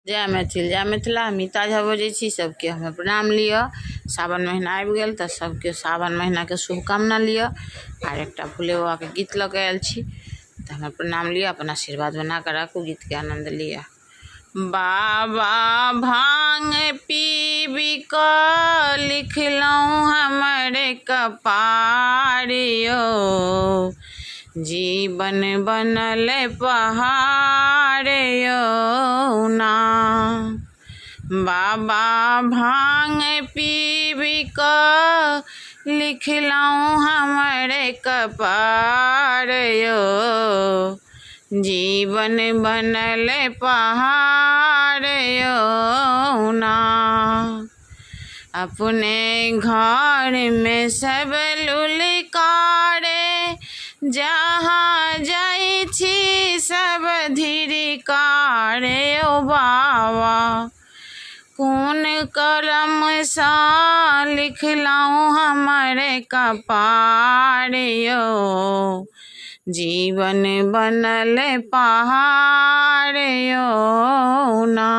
जय मैथिल जय मिथिला। मीता झा बजै छी। सबके हमें प्रणाम लिअ। सावन महीना आबि गेल तऽ सबके सावन महीना के शुभकामना लिअ। आर एकटा भोले बाबा के गीत लऽ के आयल छी तऽ हमें प्रणाम लिअ, अपन आशीर्वाद बना के राखू, गीत के आनंद लिअ। बाबा भांग पीबी कऽ लिखलहुँ हमर कपार यौ, जीवन बनल पहाड़ यौ ना। बाबा भांग पीबी कऽ लिखलहुँ हमर कपार यौ, जीवन बनल पहाड़ यौ ना। अपने घर में सब लुलकारे, जहाँ जाइ छी सब धिरकारे ओ बाबा। कोन कलम सा लिखलहुँ हमर कपार यौ, जीवन बनल पहाड़ यौ ना।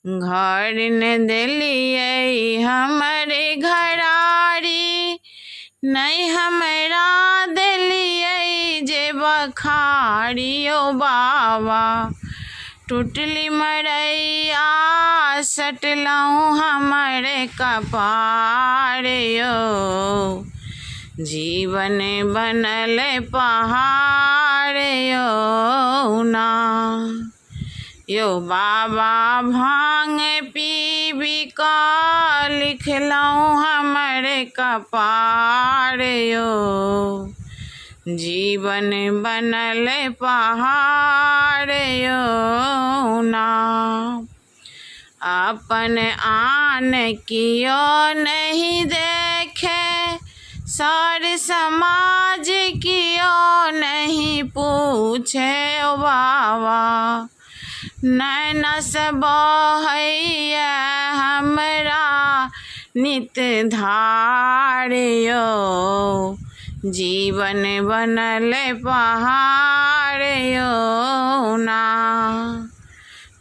घर न देलियै हमर घरारी, नहीं हमरा देलियै जे बखारी ओ बाबा। टूटली मरैया सटलहुँ हमर कपार यौ, जीवन बनल पहाड़ यौ ना। यौ बाबा भांग पीबी कऽ लिखलहुँ हमर कपार यौ, जीवन बनल पहाड़ यौ ना। अपन आन कियो नहीं देखे, सर समाज कियो नहीं पूछे ओ बाबा। नैना से बहैया हमरा नित धार यौ, जीवन बनल पहाड़ यौ ना।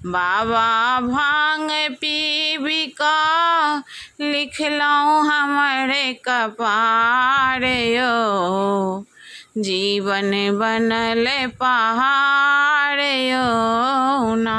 बाबा भांग पीबी कऽ लिखलहुँ हमर कपार यौ, जीवन बनल पहाड़ यौ ना।